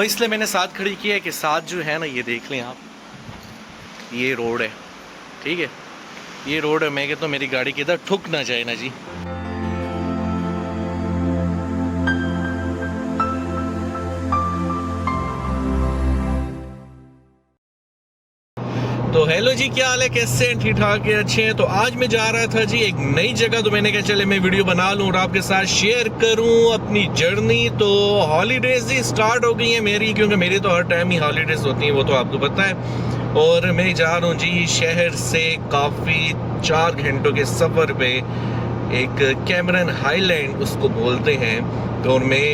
इसलिए मैंने साथ खड़ी की है कि साथ जो है ना, ये देख लें आप, ये रोड है, ठीक है, ये रोड है। मैं कहता हूँ मेरी गाड़ी किधर ठुक ना जाए ना जी। तो हेलो जी, क्या हाल है, कैसे हैं? ठीक ठाक है, अच्छे हैं। तो आज मैं जा रहा था जी एक नई जगह, तो मैंने कहा चले मैं वीडियो बना लूँ और आपके साथ शेयर करूँ अपनी जर्नी। तो हॉलीडेज ही स्टार्ट हो गई हैं मेरी, क्योंकि मेरी तो हर टाइम ही हॉलीडेज होती हैं, वो तो आपको पता है। और मैं जा रहा हूँ जी शहर से काफ़ी 4 घंटों के सफ़र पे, एक कैमरन हाईलैंड उसको बोलते हैं। तो मैं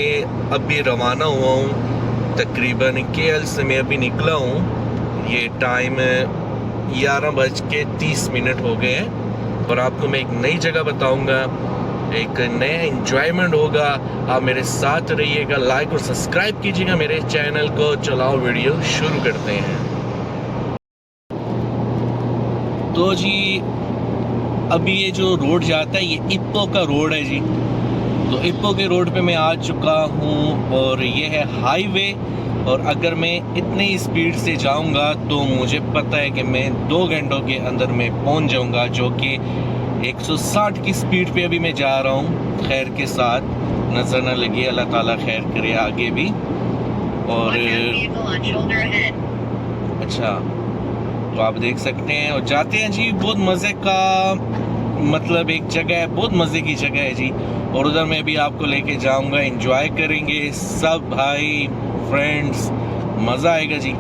अभी रवाना हुआ हूँ, तकरीबन केएल से मैं अभी निकला हूँ। ये टाइम 11:30 हो गए हैं और आपको मैं एक नई जगह बताऊंगा, एक नया एंजॉयमेंट होगा। आप मेरे साथ रहिएगा, लाइक और सब्सक्राइब कीजिएगा मेरे चैनल को। चलाओ वीडियो शुरू करते हैं। तो जी अभी ये जो रोड जाता है, ये इप्पो का रोड है जी। तो इप्पो के रोड पे मैं आ चुका हूँ और ये है हाईवे। और अगर मैं इतनी स्पीड से जाऊंगा तो मुझे पता है कि मैं 2 घंटों के अंदर में पहुंच जाऊंगा, जो कि 160 की स्पीड पे अभी मैं जा रहा हूँ। खैर के साथ, नज़र न लगी, अल्लाह ताला खैर करे आगे भी। और अच्छा, तो आप देख सकते हैं और जाते हैं जी। बहुत मज़े का, मतलब एक जगह है, बहुत मज़े की जगह है जी। और उधर मैं भी आपको लेके जाऊंगा, एंजॉय करेंगे सब भाई फ्रेंड्स, मज़ा आएगा जी।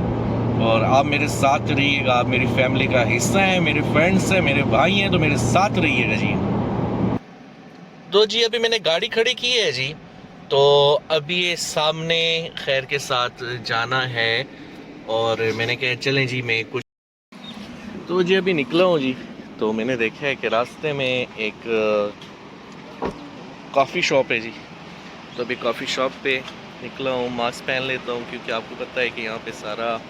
और आप मेरे साथ रहिएगा, आप मेरी फैमिली का हिस्सा हैं, मेरे फ्रेंड्स हैं, मेरे भाई हैं, तो मेरे साथ रहिएगा जी। तो जी अभी मैंने गाड़ी खड़ी की है जी, तो अभी ये सामने खैर के साथ जाना है। और मैंने कहा चलें जी, मैं कुछ, तो जी अभी निकला हूँ जी। तो मैंने देखा है कि रास्ते में एक कॉफ़ी शॉप है जी। तो अभी कॉफ़ी शॉप पे निकला हूँ। मास्क पहन लेता हूँ, क्योंकि आपको पता है कि यहाँ पे सारा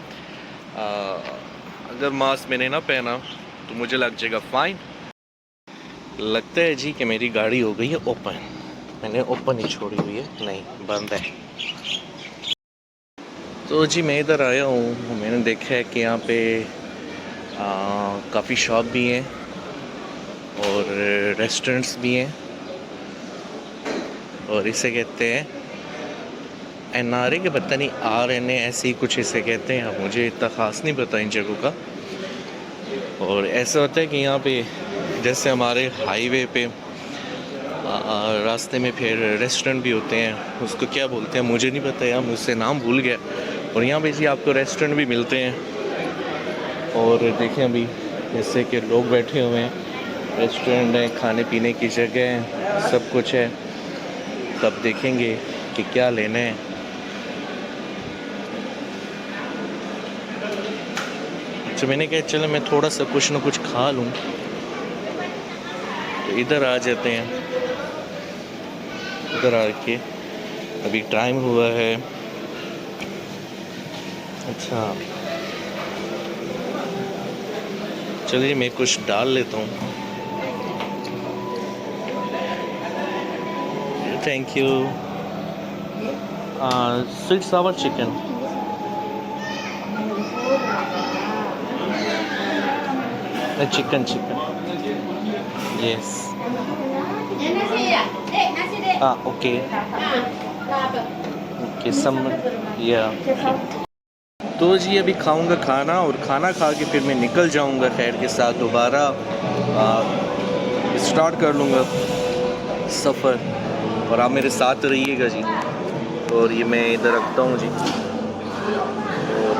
अगर मास्क मैंने ना पहना तो मुझे लग जाएगा फ़ाइन। लगता है जी कि मेरी गाड़ी हो गई है ओपन। मैंने ओपन ही छोड़ी हुई है, नहीं बंद है। तो जी मैं इधर आया हूँ, मैंने देखा है कि यहाँ पे काफ़ी शॉप भी हैं और रेस्टोरेंट्स भी हैं। और इसे कहते हैं NRA के, पता नहीं RNA ऐसे ही कुछ इसे कहते हैं। अब मुझे इतना ख़ास नहीं पता इन जगहों का। और ऐसा होता है कि यहाँ पे जैसे हमारे हाईवे पे रास्ते में फिर रेस्टोरेंट भी होते हैं, उसको क्या बोलते हैं मुझे नहीं पता यार, मुझसे नाम भूल गया। और यहाँ पे जी आपको रेस्टोरेंट भी मिलते हैं। और देखें अभी जैसे कि लोग बैठे हुए हैं, रेस्टोरेंट है, खाने पीने की जगह है, सब कुछ है। तब देखेंगे कि क्या लेना है। तो मैंने कहा चलो मैं थोड़ा सा कुछ ना कुछ खा लूँ, तो इधर आ जाते हैं। इधर आके अभी टाइम हुआ है, अच्छा चलिए मैं कुछ डाल लेता हूँ। Thank you. 6 sour chicken. Chicken yes. Okay okay सम या। तो जी अभी खाऊंगा खाना, और खाना खा के फिर मैं निकल जाऊंगा खैर के साथ, दोबारा स्टार्ट कर लूँगा सफ़र। और आप मेरे साथ रहिएगा जी। और ये मैं इधर रखता हूँ जी। और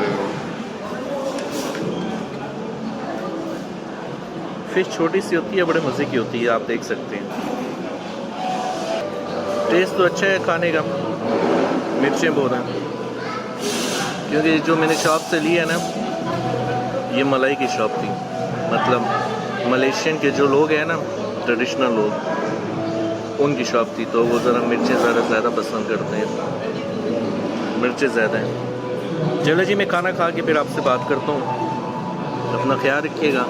फिश छोटी सी होती है, बड़े मज़े की होती है, आप देख सकते हैं। टेस्ट तो अच्छा है खाने का, मिर्चें बहुत हैं, क्योंकि जो मैंने शॉप से ली है ना, ये मलाई की शॉप थी। मतलब मलेशियन के जो लोग हैं ना, ट्रेडिशनल लोग, उनकी शॉप थी। तो वो ज़रा मिर्चें ज़्यादा पसंद करते हैं, मिर्चें ज़्यादा हैं। चलो जी मैं खाना खा के फिर आपसे बात करता हूँ, अपना ख्याल रखिएगा।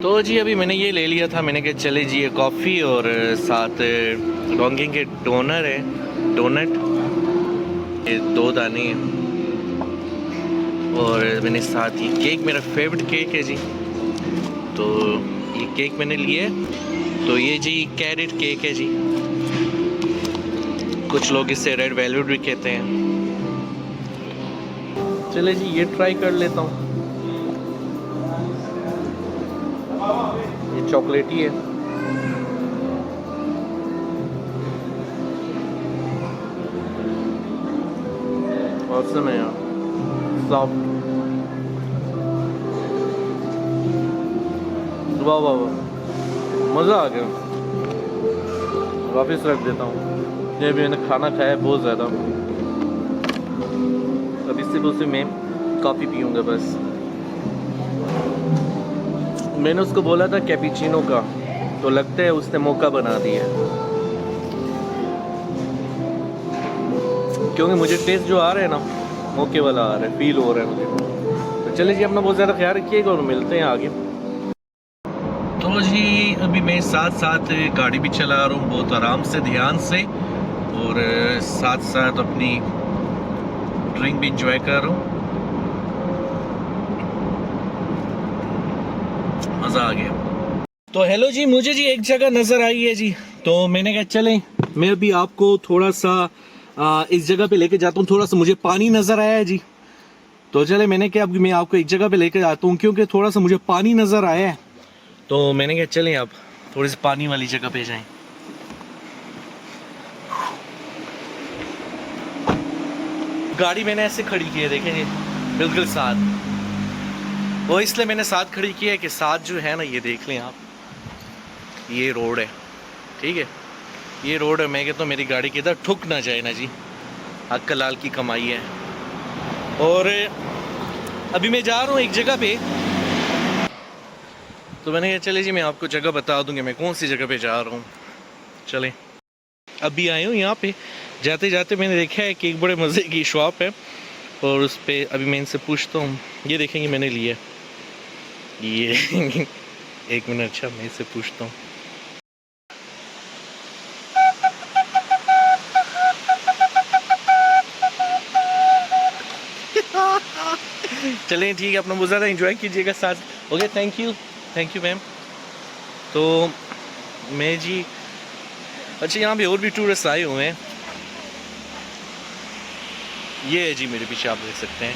तो जी अभी मैंने ये ले लिया था, मैंने कहा चले जी ये कॉफ़ी और साथ डोंगी के डोनर है, डोनट। ये 2 दाने हैं और मैंने साथ ही केक, मेरा फेवरेट केक है जी। तो ये केक मैंने लिए, तो ये जी कैरेट केक है जी, कुछ लोग इसे रेड वेलवेट भी कहते हैं। चले जी ये ट्राई कर लेता हूँ। ये चॉकलेटी है, औसम है यार, सॉफ्ट, वाह वाह वाह, मज़ा आ गया। वापस रख देता हूँ। ये भी मैंने खाना खाया है बहुत ज़्यादा, अभी सिर्फ उसी में कॉफ़ी पीऊँगा बस। मैंने उसको बोला था कैपुचिनो का, तो लगता है उसने मोका बना दिया, क्योंकि मुझे टेस्ट जो आ रहा है ना मोके वाला आ रहा है, फील हो रहा है मुझे। तो चलिए जी अपना बहुत ज़्यादा ख्याल रखिएगा और मिलते हैं आगे। तो जी अभी मैं साथ साथ गाड़ी भी चला रहा हूँ बहुत आराम से, ध्यान से, और साथ साथ अपनी ड्रिंक भी इंजॉय कर रहा हूँ। मज़ा आ गया। तो हेलो जी, मुझे जी एक जगह नज़र आई है जी, तो मैंने कहा चलें मैं अभी आपको थोड़ा सा इस जगह पे लेके जाता हूँ। थोड़ा सा मुझे पानी नज़र आया है जी, तो चले मैंने कहा अब मैं आपको एक जगह पे लेके जाता हूँ, क्योंकि थोड़ा सा मुझे पानी नज़र आया है। तो मैंने कहा चलें अब थोड़ी सी पानी वाली जगह पे जाएं। गाड़ी मैंने ऐसे खड़ी की है, देखें जी, बिल्कुल साथ, वो इसलिए मैंने साथ खड़ी की है कि साथ जो है ना, ये देख लें आप, ये रोड है, ठीक है, ये रोड है। मैं कहता हूँ मेरी गाड़ी किधर ठुक ना जाए ना जी, हक लाल की कमाई है। और अभी मैं जा रहा हूँ एक जगह पे, तो मैंने कहा चले जी मैं आपको जगह बता दूँगी मैं कौन सी जगह पे जा रहा हूँ। चलें, अभी आए हूँ यहाँ पे, जाते जाते मैंने देखा है कि एक बड़े मज़े की शॉप है, और उस पर अभी मैं इनसे पूछता हूँ। ये देखेंगे मैंने लिया ये एक मिनट, अच्छा मैं इससे पूछता हूँ। चलें ठीक है, अपना बहुत ज़्यादा एंजॉय कीजिएगा साथ। Okay, thank you ma'am. तो मैं जी, अच्छा यहाँ पे और भी टूरिस्ट आए हुए हैं, ये है जी मेरे पीछे आप देख सकते हैं।